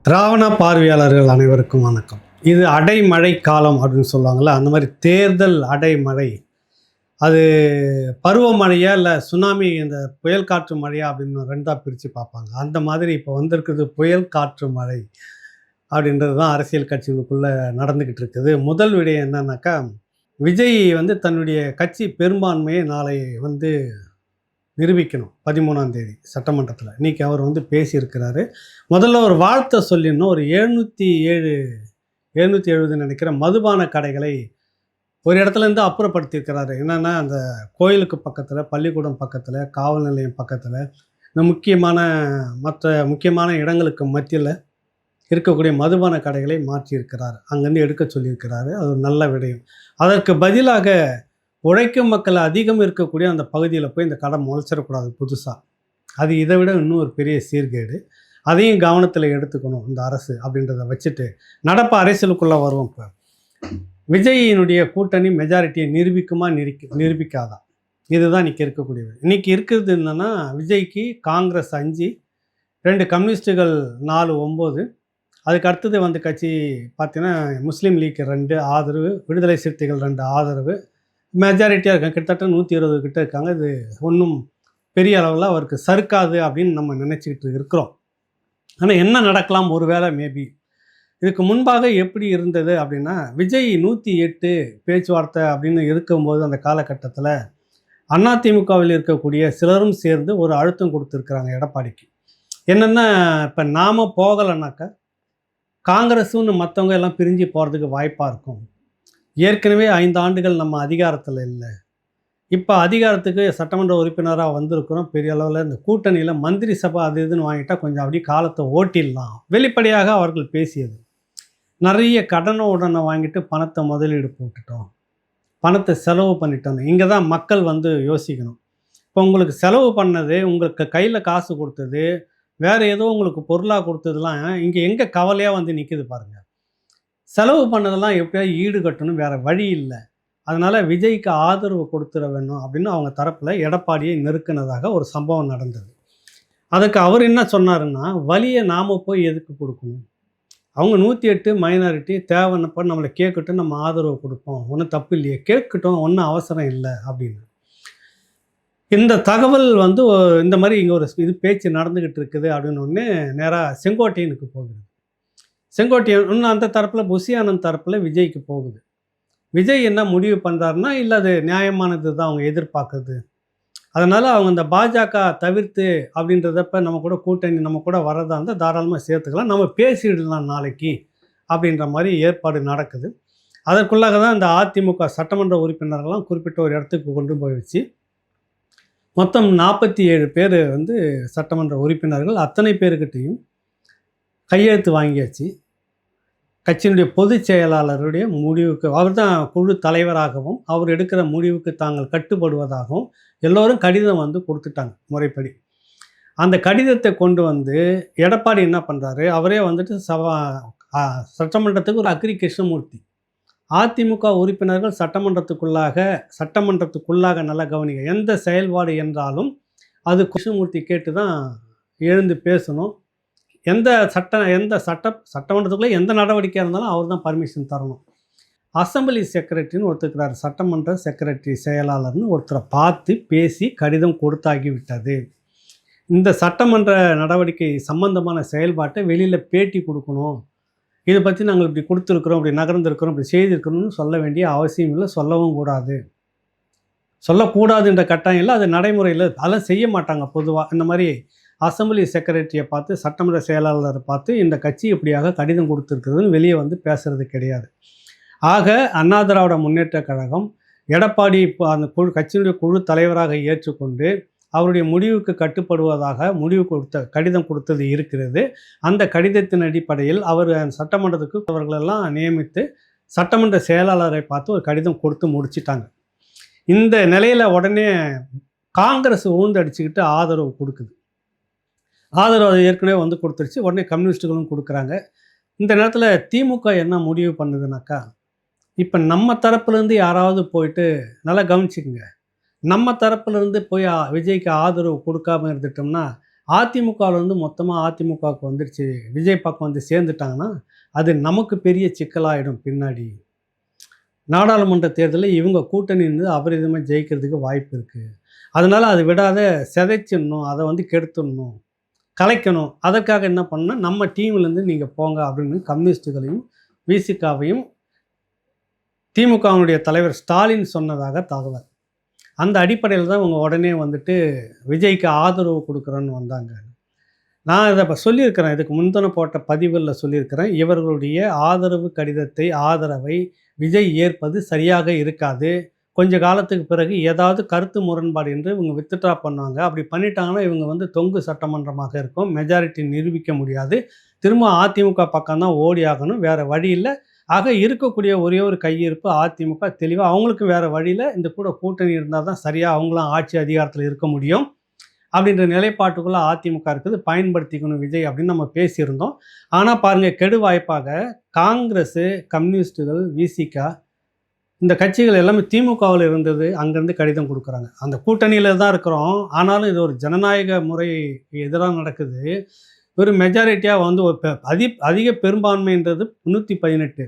திராவண பார்வையாளர்கள் அனைவருக்கும் வணக்கம். இது அடைமழை காலம் அப்படின்னு சொல்லுவாங்கள்ல, அந்த மாதிரி தேர்தல் அடைமழை. அது பருவமழையா இல்லை சுனாமி இந்த புயல் காற்று மழையா அப்படின்னு ரெண்டாக பிரித்து பார்ப்பாங்க. அந்த மாதிரி இப்போ வந்திருக்குது புயல் காற்று மழை அப்படின்றது தான் அரசியல் கட்சிகளுக்குள்ளே நடந்துக்கிட்டு இருக்குது. முதல் விடயம் என்னன்னாக்கா, விஜய் வந்து தன்னுடைய கட்சி பெரும்பான்மையை நாளை வந்து நிரூபிக்கணும் 13ஆம் தேதி சட்டமன்றத்தில். இன்றைக்கி அவர் வந்து பேசியிருக்கிறாரு. முதல்ல ஒரு வாழ்த்தை சொல்லிடணும். ஒரு 770 நினைக்கிற மதுபான கடைகளை ஒரு இடத்துலேருந்து அப்புறப்படுத்தியிருக்கிறாரு. என்னென்னா, அந்த கோயிலுக்கு பக்கத்தில், பள்ளிக்கூடம் பக்கத்தில், காவல் நிலையம் பக்கத்தில், இந்த முக்கியமான இடங்களுக்கு மத்தியில் இருக்கக்கூடிய மதுபான கடைகளை மாற்றியிருக்கிறார். அங்கேருந்து எடுக்க சொல்லியிருக்கிறாரு. அது ஒரு நல்ல விடயம். அதற்கு பதிலாக உழைக்கும் மக்கள் அதிகம் இருக்கக்கூடிய அந்த பகுதியில் போய் இந்த கடை முளைச்சிடக்கூடாது புதுசாக. அது இதை விட இன்னும் ஒரு பெரிய சீர்கேடு. அதையும் கவனத்தில் எடுத்துக்கணும் இந்த அரசு அப்படின்றத வச்சுட்டு நடப்பு அரசியலுக்குள்ளே வருவோம். இப்போ விஜயினுடைய கூட்டணி மெஜாரிட்டியை நிரூபிக்குமா நிரூபிக்காதா, இதுதான் இன்றைக்கி இருக்கக்கூடியது. இன்றைக்கி இருக்கிறது என்னென்னா, விஜய்க்கு காங்கிரஸ் 5, 2 கம்யூனிஸ்ட்டுகள் 4, 9. அதுக்கு அடுத்தது வந்து கட்சி பார்த்தீங்கன்னா முஸ்லீம் லீக் 2 ஆதரவு, விடுதலை சிறுத்தைகள் 2 ஆதரவு, மெஜாரிட்டியாக இருக்காங்க. கிட்டத்தட்ட 120 கிட்ட இருக்காங்க. இது ஒன்றும் பெரிய அளவில் அவருக்கு சறுக்காது அப்படின்னு நம்ம நினச்சிக்கிட்டு இருக்கிறோம். ஆனால் என்ன நடக்கலாம், ஒரு வேளை மேபி இதுக்கு முன்பாக எப்படி இருந்தது அப்படின்னா, விஜய் 108 பேச்சுவார்த்தை அப்படின்னு இருக்கும்போது அந்த காலகட்டத்தில் அதிமுகவில் இருக்கக்கூடிய சிலரும் சேர்ந்து ஒரு அழுத்தம் கொடுத்துருக்குறாங்க எடப்பாடிக்கு. என்னென்னா, இப்போ நாம் போகலைன்னாக்கா காங்கிரஸுன்னு மற்றவங்க எல்லாம் பிரிஞ்சு போகிறதுக்கு வாய்ப்பாக இருக்கும். ஏற்கனவே 5 ஆண்டுகள் நம்ம அதிகாரத்தில் இல்லை. இப்போ அதிகாரத்துக்கு சட்டமன்ற உறுப்பினராக வந்திருக்கிறோம். பெரிய அளவில் இந்த கூட்டணியில் மந்திரி சபை அது இதுன்னு வாங்கிட்டால் கொஞ்சம் அப்படியே காலத்தை ஓட்டிடலாம். வெளிப்படையாக அவர்கள் பேசியது. நிறைய உடனே வாங்கிட்டு பணத்தை முதலீடு போட்டுட்டோம், பணத்தை செலவு பண்ணிட்டோம். இங்கே தான் மக்கள் வந்து யோசிக்கணும். இப்போ உங்களுக்கு செலவு பண்ணது, உங்களுக்கு கையில் காசு கொடுத்தது, வேறு ஏதோ உங்களுக்கு பொருளாக கொடுத்ததுலாம் இங்கே எங்கே கவலையாக வந்து நிற்கிது பாருங்கள். செலவு பண்ணதெல்லாம் எப்படியாவது ஈடுகட்டணும், வேறு வழி இல்லை. அதனால் விஜய்க்கு ஆதரவு கொடுத்துட வேணும் அப்படின்னு அவங்க தரப்பில் எடப்பாடியை நெருக்கினதாக ஒரு சம்பவம் நடந்தது. அதுக்கு அவர் என்ன சொன்னாருன்னா, வலியை நாம் போய் எதுக்கு கொடுக்கணும், அவங்க 108 மைனாரிட்டி தேவைன்னப்ப நம்மளை கேட்கட்டும், நம்ம ஆதரவு கொடுப்போம், ஒன்றும் தப்பு இல்லையே, கேட்கட்டும், ஒன்றும் அவசரம் இல்லை அப்படின்னு. இந்த தகவல் வந்து இந்த மாதிரி இங்கே ஒரு பேச்சு நடந்துக்கிட்டு இருக்குது அப்படின்னு ஒன்று நேராக செங்கோட்டையனுக்கு போகுது. செங்கோட்டையன் இன்னும் அந்த தரப்பில் புஷி ஆனந்த் தரப்பில் விஜய்க்கு போகுது. விஜய் என்ன முடிவு பண்ணுறாருன்னா, இல்லை அது நியாயமானது தான் அவங்க எதிர்பார்க்குறது, அதனால் அவங்க இந்த பாஜக தவிர்த்து அப்படின்றதப்ப நம்ம கூட கூட்டணி நம்ம கூட வரதா இருந்தால் தாராளமாக சேர்த்துக்கலாம், நம்ம பேசிடலாம் நாளைக்கு அப்படின்ற மாதிரி ஏற்பாடு நடக்குது. அதற்குள்ளாக தான் இந்த அதிமுக சட்டமன்ற உறுப்பினர்கள்லாம் குறிப்பிட்ட ஒரு இடத்துக்கு கொண்டு போய் வச்சு மொத்தம் 47 பேர் வந்து சட்டமன்ற உறுப்பினர்கள் அத்தனை பேருக்கிட்டையும் கையெழுத்து வாங்கியாச்சு. கட்சியினுடைய பொதுச் செயலாளருடைய முடிவுக்கு, அவர் தான் குழு தலைவராகவும் அவர் எடுக்கிற முடிவுக்கு தாங்கள் கட்டுப்படுவதாகவும் எல்லோரும் கடிதம் வந்து கொடுத்துட்டாங்க முறைப்படி. அந்த கடிதத்தை கொண்டு வந்து எடப்பாடி என்ன பண்ணுறாரு, அவரே வந்துட்டு சட்டமன்றத்துக்கு ஒரு அக்ரி கிருஷ்ணமூர்த்தி, அதிமுக உறுப்பினர்கள் சட்டமன்றத்துக்குள்ளாக நல்லா கவனிங்க, எந்த செயல்பாடு என்றாலும் அது கிருஷ்ணமூர்த்தி கேட்டு தான் எழுந்து பேசணும். சட்டமன்றத்துக்குள்ளே எந்த நடவடிக்கையாக இருந்தாலும் அவர் தான் பர்மிஷன் தரணும். அசம்பிளி செக்ரட்டரின்னு ஒருத்தருக்கிறார், சட்டமன்ற செக்ரட்டரி செயலாளர்னு ஒருத்தரை பார்த்து பேசி கடிதம் கொடுத்தாகிவிட்டது. இந்த சட்டமன்ற நடவடிக்கை சம்பந்தமான செயல்பாட்டை வெளியில் பேட்டி கொடுக்கணும், இதை பற்றி நாங்கள் இப்படி கொடுத்துருக்குறோம், இப்படி நகர்ந்துருக்கிறோம், இப்படி செய்திருக்கிறோம்னு சொல்ல வேண்டிய அவசியம் இல்லை, சொல்லவும் கூடாது. சொல்லக்கூடாதுன்ற கட்டாயம் இல்லை, அது நடைமுறையில் அதெல்லாம் செய்ய மாட்டாங்க பொதுவாக. இந்த மாதிரி அசம்பிளி செக்ரட்டரியை பார்த்து, சட்டமன்ற செயலாளரை பார்த்து இந்த கட்சி இப்படியாக கடிதம் கொடுத்துருக்குதுன்னு வெளியே வந்து பேசுகிறது கிடையாது. ஆக அண்ணா திராவிட முன்னேற்ற கழகம் எடப்பாடி இப்போ அந்த கட்சியினுடைய குழு தலைவராக ஏற்றுக்கொண்டு அவருடைய முடிவுக்கு கட்டுப்படுவதாக கடிதம் கொடுத்தது இருக்கிறது. அந்த கடிதத்தின் அடிப்படையில் அவர் சட்டமன்றத்துக்கு அவர்களெல்லாம் நியமித்து சட்டமன்ற செயலாளரை பார்த்து ஒரு கடிதம் கொடுத்து முடிச்சிட்டாங்க. இந்த நிலையில் உடனே காங்கிரஸ் அடிச்சுக்கிட்டு ஆதரவு கொடுக்குது. ஆதரவு அது ஏற்கனவே வந்து கொடுத்துருச்சு. உடனே கம்யூனிஸ்ட்டுகளும் கொடுக்குறாங்க. இந்த நேரத்தில் திமுக என்ன முடிவு பண்ணுதுனாக்கா, இப்போ நம்ம தரப்புலேருந்து யாராவது போயிட்டு நல்லா கவனிச்சுக்குங்க, நம்ம தரப்புலேருந்து போய் விஜய்க்கு ஆதரவு கொடுக்காமல் இருந்துட்டோம்னா அதிமுகவிலேருந்து மொத்தமாக அதிமுகவுக்கு வந்துருச்சு, விஜய் பக்கம் வந்து சேர்ந்துட்டாங்கன்னா அது நமக்கு பெரிய சிக்கலாயிடும் பின்னாடி. நாடாளுமன்ற தேர்தலில் இவங்க கூட்டணி இருந்து அபரிதமாக ஜெயிக்கிறதுக்கு வாய்ப்பு இருக்குது. அதனால் அதை விடாத சிதைச்சிடணும், அதை வந்து கெடுத்துடணும், கலைக்கணும். அதற்காக என்ன பண்ணணும்னா நம்ம டீம்லேருந்து நீங்கள் போங்க அப்படின்னு கம்யூனிஸ்ட்டுகளையும் விசிகாவையும் திமுகவினுடைய தலைவர் ஸ்டாலின் சொன்னதாக தகவல். அந்த அடிப்படையில் தான் இவங்க உடனே வந்துட்டு விஜய்க்கு ஆதரவு கொடுக்குறோன்னு வந்தாங்க. நான் இதை இப்போ சொல்லியிருக்கிறேன், இதுக்கு முந்தின போட்ட பதிவுகளில் சொல்லியிருக்கிறேன். இவர்களுடைய ஆதரவு கடிதத்தை, ஆதரவை விஜய் ஏற்பது சரியாக இருக்காது. கொஞ்ச காலத்துக்கு பிறகு ஏதாவது கருத்து முரண்பாடு என்று இவங்க வித்ட்ரா பண்ணுவாங்க. அப்படி பண்ணிட்டாங்கன்னா இவங்க வந்து தொங்கு சட்டமன்றமாக இருக்கும், மெஜாரிட்டி நிரூபிக்க முடியாது. திரும்ப அதிமுக பக்கம் தான் ஓடி ஆகணும், வேறு வழி இல்லை. ஆக இருக்கக்கூடிய ஒரே ஒரு கையிருப்பு அதிமுக தெளிவாக அவங்களுக்கு வேறு வழியில் இந்த கூட கூட்டணி இருந்தால் தான் சரியாக அவங்களும் ஆட்சி அதிகாரத்தில் இருக்க முடியும் அப்படின்ற நிலைப்பாட்டுக்குள்ளே அதிமுக இருக்குது. பயன்படுத்திக்கணும் விஜய் அப்படின்னு நம்ம பேசியிருந்தோம். ஆனால் பாருங்கள், கெடு வாய்ப்பாக காங்கிரஸு, கம்யூனிஸ்ட்டுகள், விசிகா இந்த கட்சிகள் எல்லாமே திமுகவில் இருந்தது அங்கேருந்து கடிதம் கொடுக்குறாங்க. அந்த கூட்டணியில் தான் இருக்கிறோம், ஆனாலும் இது ஒரு ஜனநாயக முறை எதிராக நடக்குது. ஒரு மெஜாரிட்டியாக வந்து ஒரு அதிக பெரும்பான்மைன்றது 318.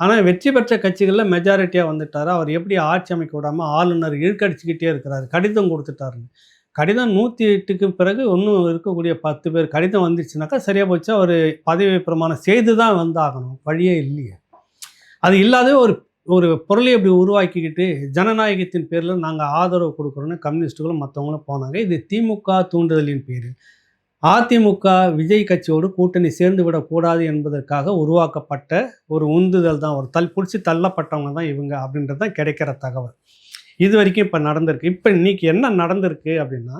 ஆனால் வெற்றி பெற்ற கட்சிகளில் மெஜாரிட்டியாக வந்துட்டார். அவர் எப்படி ஆட்சி அமைக்க விடாமல் ஆளுநர் இழுக்கடிச்சிக்கிட்டே இருக்கிறாரு, கடிதம் கொடுத்துட்டாருன்னு. கடிதம் 108க்கு பிறகு இன்னும் இருக்கக்கூடிய 10 பேர் கடிதம் வந்துச்சுனாக்கா சரியாக போச்சு. அவர் பதவி பிரமாணம் செய்து தான் வந்தாகணும், வழியே இல்லையே. அது இல்லாத ஒரு ஒரு பொருளை அப்படி உருவாக்கிக்கிட்டு ஜனநாயகத்தின் பேரில் நாங்கள் ஆதரவு கொடுக்குறோன்னு கம்யூனிஸ்ட்டுகளும் மற்றவங்களும் போனாங்க. இது திமுக தூண்டுதலின் பேரில் அதிமுக விஜய் கட்சியோடு கூட்டணி சேர்ந்து விடக்கூடாது என்பதற்காக உருவாக்கப்பட்ட ஒரு உந்துதல் தான், ஒரு பிடிச்சி தள்ளப்பட்டவங்க தான் இவங்க அப்படின்றது தான் கிடைக்கிற தகவல். இது வரைக்கும் இப்போ நடந்திருக்கு. இப்போ இன்றைக்கி என்ன நடந்திருக்கு அப்படின்னா,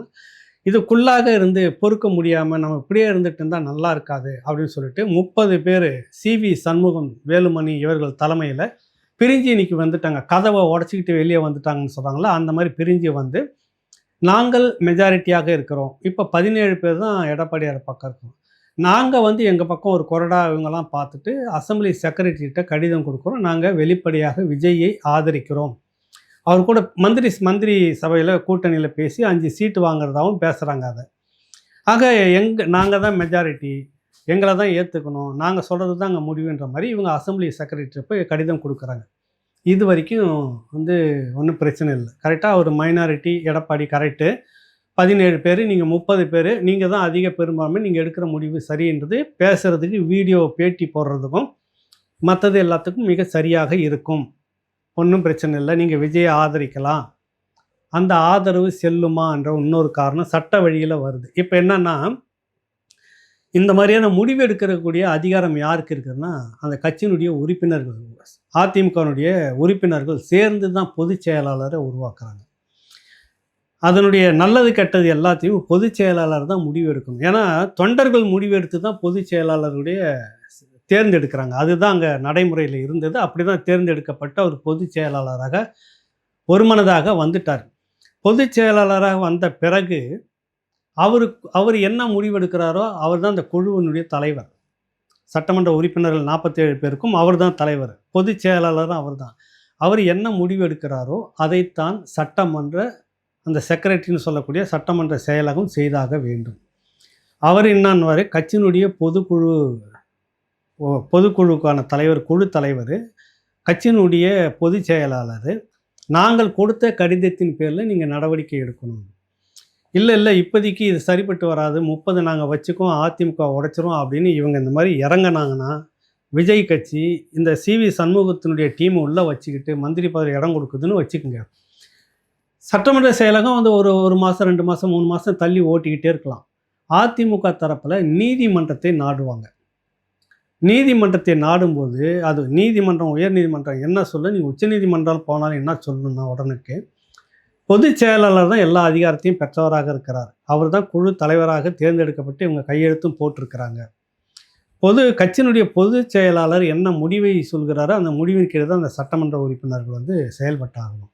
இதுக்குள்ளாக இருந்து பொறுக்க முடியாமல் நம்ம இப்படியே இருந்துட்டு இருந்தால் நல்லா இருக்காது அப்படின்னு சொல்லிட்டு 30 பேர் சிவி சண்முகம், வேலுமணி இவர்கள் தலைமையில் பிரிஞ்சு இன்றைக்கி வந்துட்டாங்க. கதவை உடச்சிக்கிட்டு வெளியே வந்துட்டாங்கன்னு சொல்கிறாங்களா, அந்த மாதிரி பிரிஞ்சு வந்து நாங்கள் மெஜாரிட்டியாக இருக்கிறோம். இப்போ 17 பேர் தான் எடப்பாடியார் பக்கம் இருக்கோம். நாங்கள் வந்து எங்கள் பக்கம் ஒரு கொறடா இவங்கெல்லாம் பார்த்துட்டு அசம்பிளி செக்ரட்டரிகிட்ட கடிதம் கொடுக்குறோம். நாங்கள் வெளிப்படையாக விஜயை ஆதரிக்கிறோம். அவர் கூட மந்திரி சபையில் கூட்டணியில் பேசி 5 சீட்டு வாங்குறதாகவும் பேசுகிறாங்க. அதை ஆக நாங்கள் தான் மெஜாரிட்டி, எங்களை தான் ஏற்றுக்கணும், நாங்கள் சொல்கிறது தான் அங்கே முடிவுன்ற மாதிரி இவங்க அசம்பிளி செக்ரட்டரி போய் கடிதம் கொடுக்குறாங்க. இது வரைக்கும் வந்து ஒன்றும் பிரச்சனை இல்லை. கரெக்டாக ஒரு மைனாரிட்டி எடப்பாடி கரெக்டு, 17 பேர், நீங்கள் 30 பேர், நீங்கள் தான் அதிக பெரும்பான்மை, நீங்கள் எடுக்கிற முடிவு சரின்றது பேசுகிறதுக்கு, வீடியோ பேட்டி போடுறதுக்கும் மற்றது எல்லாத்துக்கும் மிக சரியாக இருக்கும். ஒன்றும் பிரச்சனை இல்லை, நீங்கள் விஜயை ஆதரிக்கலாம். அந்த ஆதரவு செல்லுமா என்ற இன்னொரு காரணம் சட்ட வழியில் வருது. இப்போ என்னென்னா, இந்த மாதிரியான முடிவு எடுக்கக்கூடிய அதிகாரம் யாருக்கு இருக்குதுன்னா அந்த கட்சியினுடைய உறுப்பினர்கள், அதிமுகனுடைய உறுப்பினர்கள் சேர்ந்து தான் பொதுச் செயலாளரை உருவாக்குறாங்க. அதனுடைய நல்லது கெட்டது எல்லாத்தையும் பொதுச் செயலாளர் தான் முடிவு எடுக்கணும். ஏன்னா தொண்டர்கள் முடிவு எடுத்து தான் பொதுச் செயலாளருடைய தேர்ந்தெடுக்கிறாங்க. அதுதான் அங்கே நடைமுறையில் இருந்தது. அப்படி தான் தேர்ந்தெடுக்கப்பட்ட ஒரு பொதுச் செயலாளராக ஒருமனதாக வந்துட்டார். பொதுச் செயலாளராக வந்த பிறகு அவர் என்ன முடிவெடுக்கிறாரோ அவர் தான் அந்த குழுவினுடைய தலைவர். சட்டமன்ற உறுப்பினர்கள் 47 பேருக்கும் அவர் தான் தலைவர், பொதுச் செயலாளரும் அவர் தான். அவர் என்ன முடிவு எடுக்கிறாரோ அதைத்தான் சட்டமன்ற அந்த செக்ரட்டரின்னு சொல்லக்கூடிய சட்டமன்ற செயலகம் செய்தாக வேண்டும். அவர் என்னன்னுவார், கட்சியினுடைய பொதுக்குழுக்கான தலைவர், குழு தலைவர், கட்சியினுடைய பொதுச் செயலாளர், நாங்கள் கொடுத்த கடிதத்தின் பேரில் நீங்கள் நடவடிக்கை எடுக்கணும். இல்லை இப்போதைக்கு இது சரிப்பட்டு வராது, 30 நாங்கள் வச்சுக்கோம், அதிமுக உடைச்சிரும் அப்படின்னு இவங்க இந்த மாதிரி இறங்கினாங்கன்னா விஜய் கட்சி இந்த சிவி சண்முகத்தினுடைய டீமை உள்ளே வச்சுக்கிட்டு மந்திரி பதவி இடம் கொடுக்குதுன்னு வச்சுக்கோங்க. சட்டமன்ற செயலகம் வந்து ஒரு மாதம் 2 மாதம் 3 மாதம் தள்ளி ஓட்டிக்கிட்டே இருக்கலாம். அதிமுக தரப்பில் நீதிமன்றத்தை நாடுவாங்க. நீதிமன்றத்தை நாடும்போது அது நீதிமன்றம், உயர் நீதிமன்றம் என்ன சொல்ல, நீங்கள் உச்சநீதிமன்றம் போனாலும் என்ன சொல்லணும்னா உடனுக்கு பொதுச் செயலாளர் தான் எல்லா அதிகாரத்தையும் பெற்றவராக இருக்கிறார். அவர் தான் குழு தலைவராக தேர்ந்தெடுக்கப்பட்டு இவங்க கையெழுத்தும் போட்டிருக்கிறாங்க. கட்சியினுடைய பொதுச் செயலாளர் என்ன முடிவை சொல்கிறாரோ அந்த முடிவின் கீழே தான் அந்த சட்டமன்ற உறுப்பினர்கள் வந்து செயல்பட்டாகணும்.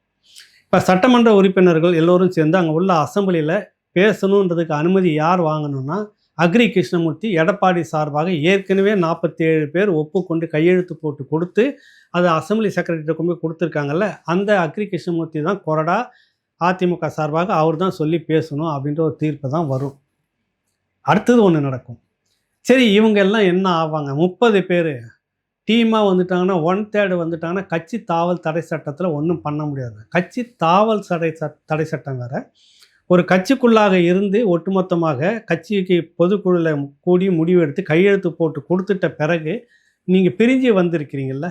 இப்போ சட்டமன்ற உறுப்பினர்கள் எல்லோரும் சேர்ந்து அங்கே உள்ள அசம்பிளியில் பேசணுன்றதுக்கு அனுமதி யார் வாங்கணும்னா அக்ரி கிருஷ்ணமூர்த்தி எடப்பாடி சார்பாக ஏற்கனவே 47 பேர் ஒப்புக்கொண்டு கையெழுத்து போட்டு கொடுத்து அது அசம்பிளி செக்ரட்டரிட்ட கொண்டு போய் கொடுத்துருக்காங்கல்ல, அந்த அக்ரி கிருஷ்ணமூர்த்தி தான் கொறடா அதிமுக சார்பாக அவர் தான் சொல்லி பேசணும் அப்படின்ற ஒரு தீர்ப்பு தான் வரும். அடுத்தது ஒன்று நடக்கும். சரி, இவங்க எல்லாம் என்ன ஆவாங்க? 30 பேர் டீமாக வந்துட்டாங்கன்னா, 1/3 வந்துட்டாங்கன்னா, கட்சி தாவல் தடை சட்டத்தில் ஒன்றும் பண்ண முடியாது. கட்சி தாவல் தடை சட்டம் வேற. ஒரு கட்சிக்குள்ளாக இருந்து ஒட்டுமொத்தமாக கட்சிக்கு பொதுக்குழுல கூடி முடிவெடுத்து கையெழுத்து போட்டு கொடுத்துட்ட பிறகு நீங்கள் பிரிஞ்சு வந்திருக்கிறீங்கல்ல,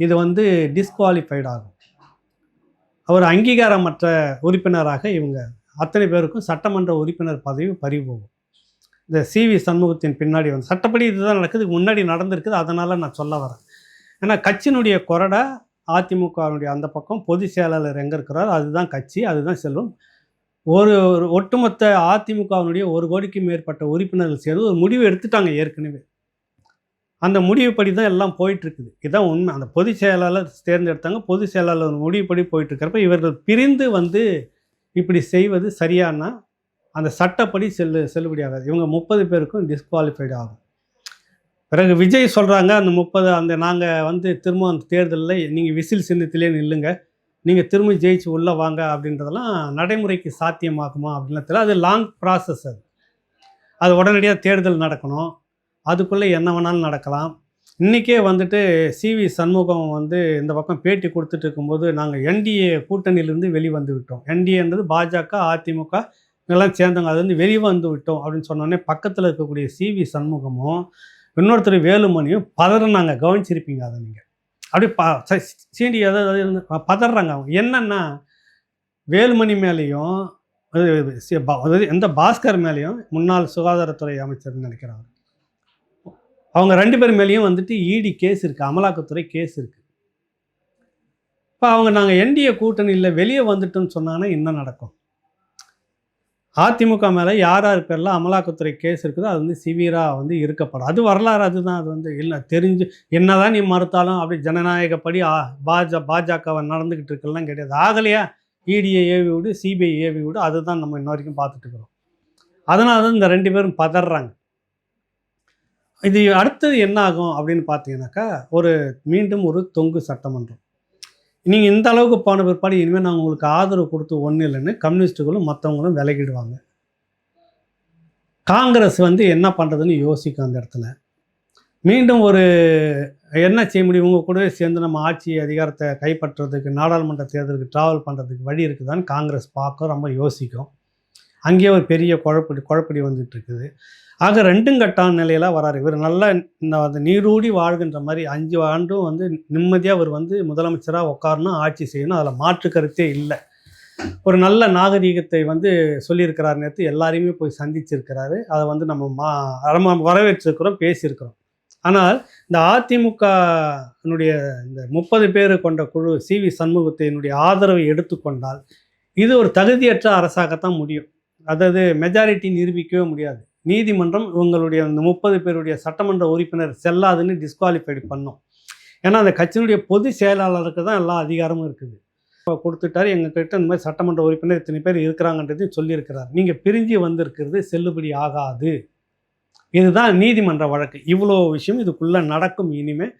இது வந்து டிஸ்குவாலிஃபைட் ஆகும். அவர் அங்கீகாரமற்ற உறுப்பினராக இவங்க அத்தனை பேருக்கும் சட்டமன்ற உறுப்பினர் பதவி பறிபோகும். இந்த சிவி சண்முகத்தின் பின்னாடி வந்து சட்டப்படி இதுதான் நடக்குது, முன்னாடி நடந்திருக்குது. அதனால் நான் சொல்ல வரேன். ஏன்னா கட்சியினுடைய கொறடா அதிமுகவினுடைய அந்த பக்கம் பொதுச் செயலாளர் எங்கே இருக்கிறார், அதுதான் கட்சி, அதுதான் செல்வம். ஒரு ஒட்டுமொத்த அதிமுகவினுடைய 1 கோடிக்கு மேற்பட்ட உறுப்பினர்கள் சேர்ந்து ஒரு முடிவு எடுத்துட்டாங்க ஏற்கனவே. அந்த முடிவுப்படி தான் எல்லாம் போயிட்டுருக்குது. இதுதான் உண்மை. அந்த பொதுச் செயலாளர் தேர்ந்தெடுத்தாங்க. பொதுச் செயலாளர் முடிவுப்படி போயிட்டுருக்கிறப்ப இவர்கள் பிரிந்து வந்து இப்படி செய்வது சரியானா அந்த சட்டப்படி செல்லுபடியாகாது. இவங்க 30 பேருக்கும் டிஸ்குவாலிஃபைடு ஆகும். பிறகு விஜய் சொல்கிறாங்க, அந்த 30 அந்த நாங்கள் வந்து திரும்ப அந்த தேர்தலில் நீங்கள் விசில் சின்னத்திலே நில்லுங்க, நீங்கள் திரும்ப ஜெயிச்சு உள்ளே வாங்க அப்படின்றதெல்லாம் நடைமுறைக்கு சாத்தியமாகுமா அப்படின்லாம் தெரியல. அது லாங் ப்ராசஸ். அது உடனடியாக தேர்தல் நடக்கணும். அதுக்குள்ளே என்ன வேணாலும் நடக்கலாம். இன்றைக்கே வந்துட்டு சிவி சண்முகம் வந்து இந்த பக்கம் பேட்டி கொடுத்துட்டு இருக்கும்போது, நாங்கள் என்டிஏ கூட்டணியிலேருந்து வெளிவந்து விட்டோம். என்டிஏன்றது பாஜக, அதிமுக இதெல்லாம் சேர்ந்தவங்க, அது வந்து வெளிவந்து விட்டோம் அப்படின்னு சொன்னோடனே பக்கத்தில் இருக்கக்கூடிய சிவி சண்முகமும் இன்னொருத்தர் வேலுமணியும் பதறினாங்க. கவனிச்சிருப்பீங்க அதை நீங்கள். அப்படி சீண்டி அதாவது பதறாங்க. அவங்க என்னன்னா, வேலுமணி மேலேயும் எந்த பாஸ்கர் மேலேயும் முன்னாள் சுகாதாரத்துறை அமைச்சர்னு நினைக்கிறாங்க, அவங்க 2 பேர் மேலேயும் வந்துட்டு இடி கேஸ் இருக்குது, அமலாக்கத்துறை கேஸ் இருக்குது. இப்போ அவங்க நாங்கள் என்டிஏ கூட்டணியில் வெளியே வந்துட்டோன்னு சொன்னாங்கன்னா என்ன நடக்கும்? அதிமுக மேலே யார் யார் பேரில் அமலாக்கத்துறை கேஸ் இருக்குதோ அது வந்து சிவியராக வந்து இருக்கப்படும். அது வரலாறு. அதுதான். அது வந்து இல்லை தெரிஞ்சு என்ன தான் நீ மறுத்தாலும் அப்படி ஜனநாயகப்படி பாஜகவை நடந்துக்கிட்டு இருக்கலாம் கிடையாது. ஆகலையா இடியை ஏவி விடு, சிபிஐ ஏவி விடு, அதுதான் நம்ம இன்ன வரைக்கும் பார்த்துட்டு இருக்கிறோம். அதனால தான் இந்த 2 பேரும் பதறாங்க. இது அடுத்தது என்ன ஆகும் அப்படின்னு பார்த்தீங்கன்னாக்கா, மீண்டும் ஒரு தொங்கு சட்டமன்றம். நீங்கள் இந்த அளவுக்கு போன பிற்பாடு இனிமேல் நாங்கள் உங்களுக்கு ஆதரவு கொடுத்து ஒன்றும் இல்லைன்னு கம்யூனிஸ்ட்டுகளும் மற்றவங்களும் விலகிடுவாங்க. காங்கிரஸ் வந்து என்ன பண்ணுறதுன்னு யோசிக்கும். அந்த இடத்துல மீண்டும் என்ன செய்ய முடியும்? இவங்க கூடவே சேர்ந்து நம்ம ஆட்சி அதிகாரத்தை கைப்பற்றுறதுக்கு நாடாளுமன்ற தேர்தலுக்கு ட்ராவல் பண்ணுறதுக்கு வழி இருக்குதான்னு காங்கிரஸ் பார்க்க ரொம்ப யோசிக்கும். அங்கேயே ஒரு பெரிய குழப்படி வந்துட்டு இருக்குது. ஆக 2 கட்டான நிலையில் வராரு. இவர் நல்லா அந்த நீரூடி வாழ்கின்ற மாதிரி 5 ஆண்டும் வந்து நிம்மதியாக அவர் வந்து முதலமைச்சராக உட்காரணும், ஆட்சி செய்யணும். அதில் மாற்று கருத்தே இல்லை. ஒரு நல்ல நாகரீகத்தை வந்து சொல்லியிருக்கிறார். நேற்று எல்லாரையுமே போய் சந்திச்சிருக்கிறாரு. அதை வந்து நம்ம வரவேற்றிருக்கிறோம், பேசியிருக்கிறோம். ஆனால் இந்த அதிமுகனுடைய இந்த 30 பேர் கொண்ட குழு சிவி சண்முகத்தினுடைய ஆதரவை எடுத்துக்கொண்டால் இது ஒரு தகுதியற்ற அரசாகத்தான் முடியும். அதாவது மெஜாரிட்டி நிரூபிக்கவே முடியாது. நீதிமன்றம் இவங்களுடைய அந்த 30 பேருடைய சட்டமன்ற உறுப்பினர் செல்லாதுன்னு டிஸ்குவாலிஃபைடு பண்ணும். ஏன்னா அந்த கட்சியினுடைய பொது செயலாளருக்கு தான் எல்லா அதிகாரமும் இருக்குது. கொடுத்துட்டாரு, எங்ககிட்ட இந்த மாதிரி சட்டமன்ற உறுப்பினர் இத்தனை பேர் இருக்கிறாங்கன்றதையும் சொல்லியிருக்கிறார். நீங்கள் பிரிஞ்சு வந்திருக்கிறது செல்லுபடி ஆகாது. இதுதான் நீதிமன்ற வழக்கு. இவ்வளோ விஷயம் இதுக்குள்ளே நடக்கும். இனிமேல்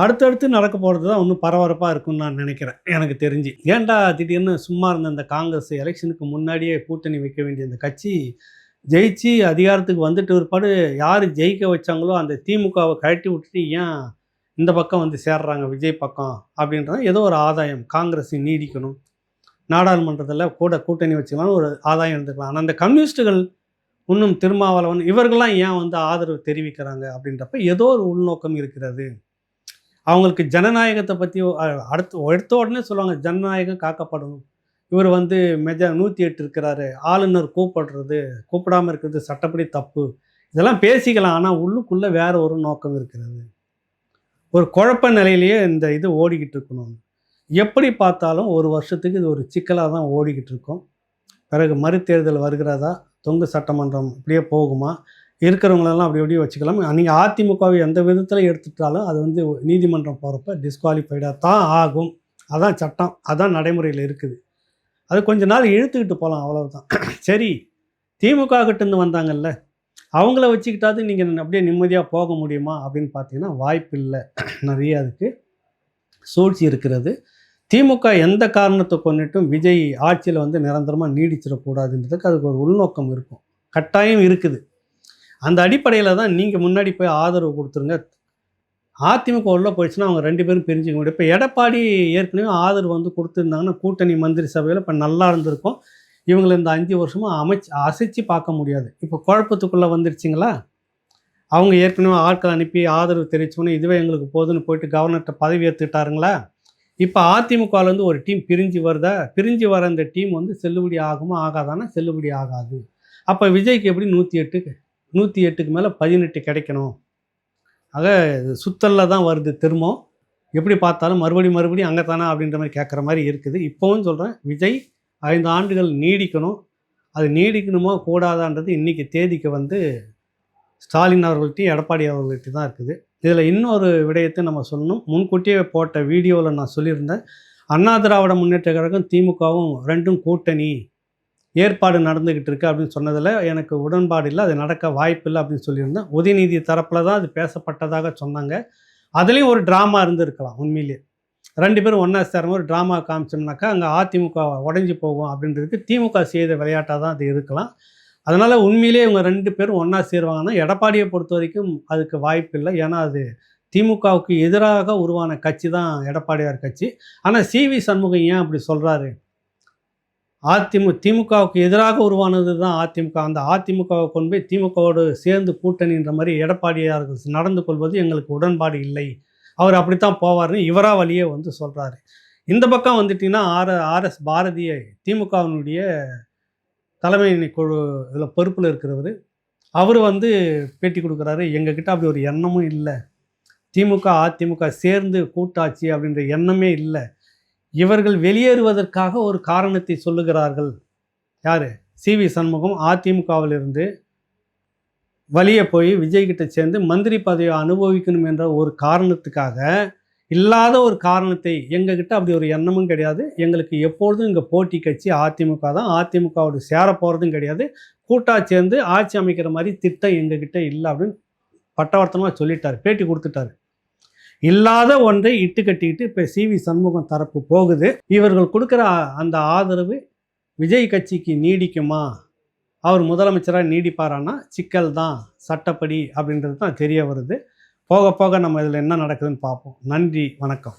அடுத்தடுத்து நடக்க போகிறது தான் இன்னும் பரபரப்பாக இருக்குன்னு நான் நினைக்கிறேன். எனக்கு தெரிஞ்சு ஏன்டா திடீர்னு சும்மா இருந்த இந்த காங்கிரஸ் எலெக்ஷனுக்கு முன்னாடியே கூட்டணி வைக்க வேண்டிய இந்த கட்சி ஜெயிச்சு அதிகாரத்துக்கு வந்துட்டு பிற்பாடு யார் ஜெயிக்க வச்சாங்களோ அந்த திமுகவை கழட்டி விட்டுட்டு ஏன் இந்த பக்கம் வந்து சேர்றாங்க, விஜய் பக்கம் அப்படின்றது ஏதோ ஒரு ஆதாயம். காங்கிரஸ் நீடிக்கணும், நாடாளுமன்றத்தில் கூட்டணி வச்சுக்கலாம், ஒரு ஆதாயம் இருந்துக்கலாம். ஆனால் அந்த கம்யூனிஸ்ட்டுகள் இன்னும் திருமாவளவன் இவர்கள்லாம் ஏன் வந்து ஆதரவு தெரிவிக்கிறாங்க அப்படின்றப்ப ஏதோ ஒரு உள்நோக்கம் இருக்கிறது. அவங்களுக்கு ஜனநாயகத்தை பற்றி எடுத்த உடனே சொல்லுவாங்க, ஜனநாயகம் காக்கப்படணும். இவர் வந்து 108 இருக்கிறாரு, ஆளுநர் கூப்பிடாமல் இருக்கிறது சட்டப்படி தப்பு, இதெல்லாம் பேசிக்கலாம். ஆனால் உள்ளுக்குள்ளே வேற ஒரு நோக்கம் இருக்கிறது. ஒரு குழப்ப நிலையிலேயே இந்த இது ஓடிக்கிட்டு இருக்கணும். எப்படி பார்த்தாலும் 1 வருஷத்துக்கு இது ஒரு சிக்கலாக தான் ஓடிக்கிட்டு இருக்கும். பிறகு மறுதேர்தல் வருகிறதா, தொங்கு சட்டமன்றம் இப்படியே போகுமா, இருக்கிறவங்களெல்லாம் அப்படி அப்படியே வச்சுக்கலாம். நீங்கள் அதிமுகவை எந்த விதத்தில் எடுத்துட்டாலும் அது வந்து நீதிமன்றம் போகிறப்ப டிஸ்குவாலிஃபைடாக தான் ஆகும். அதான் சட்டம், அதான் நடைமுறையில் இருக்குது. அது கொஞ்ச நாள் இழுத்துக்கிட்டு போகலாம், அவ்வளவுதான். சரி, திமுக கிட்டேருந்து வந்தாங்கல்ல, அவங்கள வச்சுக்கிட்டாது நீங்கள் அப்படியே நிம்மதியாக போக முடியுமா அப்படின்னு பார்த்தீங்கன்னா வாய்ப்பு இல்லை. நிறைய அதுக்கு சூழ்ச்சி இருக்கிறது. திமுக எந்த காரணத்தை கொண்டுட்டும் விஜய் ஆட்சியில் வந்து நிரந்தரமாக நீடிச்சிடக்கூடாதுன்றதுக்கு அதுக்கு ஒரு உள்நோக்கம் இருக்கும். கட்டாயம் இருக்குது. அந்த அடிப்படையில் தான் நீங்கள் முன்னாடி போய் ஆதரவு கொடுத்துருங்க. அதிமுக உள்ள போயிடுச்சுன்னா அவங்க 2 பேரும் பிரிஞ்சுக்க முடியும். இப்போ எடப்பாடி ஏற்கனவே ஆதரவு வந்து கொடுத்துருந்தாங்கன்னா கூட்டணி மந்திரி சபையில் இப்போ நல்லா இருந்திருக்கும். இவங்களை இந்த 5 வருஷமாக அசைச்சு பார்க்க முடியாது. இப்போ குழப்பத்துக்குள்ளே வந்துருச்சுங்களா? அவங்க ஏற்கனவே ஆட்கள் அனுப்பி ஆதரவு தெரிவிச்சோன்னே இதுவே எங்களுக்கு போதுன்னு போயிட்டு கவர்னர்கிட்ட பதவி ஏற்றுக்கிட்டாருங்களா? இப்போ அதிமுகலேருந்து ஒரு டீம் பிரிஞ்சு வருதா? பிரிஞ்சு வர அந்த டீம் வந்து செல்லுபடி ஆகுமா ஆகாதானா? செல்லுபடி ஆகாது. அப்போ விஜய்க்கு எப்படி 108க்கு மேலே 18 கிடைக்கணும். ஆக சுத்தலில் தான் வருது திரும்பவும். எப்படி பார்த்தாலும் மறுபடியும் அங்கே தானே அப்படின்ற மாதிரி கேட்குற மாதிரி இருக்குது. இப்போவும் சொல்கிறேன், விஜய் 5 ஆண்டுகள் நீடிக்கணும். அது நீடிக்கணுமோ கூடாதான்றது இன்றைக்கி தேதிக்கு வந்து ஸ்டாலின் அவர்கள்ட்டையும் எடப்பாடி அவர்கள்ட்ட தான் இருக்குது. இதில் இன்னொரு விடயத்தை நம்ம சொல்லணும். முன்கூட்டியே போட்ட வீடியோவில் நான் சொல்லியிருந்தேன், அண்ணா திராவிட முன்னேற்ற கழகம் திமுகவும் 2ம் கூட்டணி ஏற்பாடு நடந்துக்கிட்டு இருக்குது அப்படின்னு சொன்னதில் எனக்கு உடன்பாடு இல்லை. அது நடக்க வாய்ப்பு இல்லை அப்படின்னு சொல்லியிருந்தேன். உதயநிதி தரப்பில் தான் அது பேசப்பட்டதாக சொன்னாங்க. அதுலேயும் ஒரு ட்ராமா இருந்திருக்கலாம். உண்மையிலேயே 2 பேரும் ஒன்றா சேரும் ஒரு ட்ராமா காமிச்சோம்னாக்கா அங்கே அதிமுக உடஞ்சி போகும் அப்படின்றதுக்கு திமுக செய்த விளையாட்டாக தான் அது இருக்கலாம். அதனால் உண்மையிலேயே இவங்க 2 பேரும் ஒன்றா சேருவாங்கன்னா எடப்பாடியை பொறுத்த வரைக்கும் அதுக்கு வாய்ப்பு இல்லை. ஏன்னா அது திமுகவுக்கு எதிராக உருவான கட்சி தான் எடப்பாடியார் கட்சி. ஆனால் சிவி சண்முகம் ஏன் அப்படி சொல்கிறாரு? திமுகவுக்கு எதிராக உருவானது தான் அதிமுக. அந்த அதிமுகவை கொண்டு போய் திமுகவோடு சேர்ந்து கூட்டணின்ற மாதிரி எடப்பாடியார்கள் நடந்து கொள்வது எங்களுக்கு உடன்பாடு இல்லை. அவர் அப்படித்தான் போவார்னு இவராக வழியே வந்து சொல்கிறாரு. இந்த பக்கம் வந்துட்டிங்கன்னா ஆர்எஸ் பாரதிய திமுகவினுடைய தலைமை குழு இதில் பொறுப்பில் இருக்கிறவர், அவர் வந்து பேட்டி கொடுக்குறாரு. எங்ககிட்ட அப்படி ஒரு எண்ணமும் இல்லை. திமுக அதிமுக சேர்ந்து கூட்டாட்சி அப்படின்ற எண்ணமே இல்லை. இவர்கள் வெளியேறுவதற்காக ஒரு காரணத்தை சொல்லுகிறார்கள். யார்? சிவி சண்முகம் அதிமுகவிலிருந்து வழியே போய் விஜய்கிட்ட சேர்ந்து மந்திரி பதவியை அனுபவிக்கணும் என்ற ஒரு காரணத்துக்காக, இல்லாத ஒரு காரணத்தை, எங்ககிட்ட அப்படி ஒரு எண்ணமும் கிடையாது. எங்களுக்கு எப்பொழுதும் இங்கே போட்டி கட்சி அதிமுக தான். அதிமுகவோடு சேர போகிறதும் கிடையாது. கூட்டா சேர்ந்து ஆட்சி அமைக்கிற மாதிரி திட்டம் எங்ககிட்ட இல்லை அப்படின்னு பட்டவர்த்தனமாக சொல்லிட்டார். பேட்டி கொடுத்துட்டார். இல்லாத ஒன்றை இட்டு கட்டிக்கிட்டு இப்போ சிவி சண்முகம் தரப்பு போகுது. இவர்கள் கொடுக்குற அந்த ஆதரவு விஜய் கட்சிக்கு நீடிக்குமா? அவர் முதலமைச்சராக நீடிப்பாரான்னா சிக்கல் தான், சட்டப்படி அப்படின்றது தான் தெரிய வருது. போக போக நம்ம இதில் என்ன நடக்குதுன்னு பார்ப்போம். நன்றி, வணக்கம்.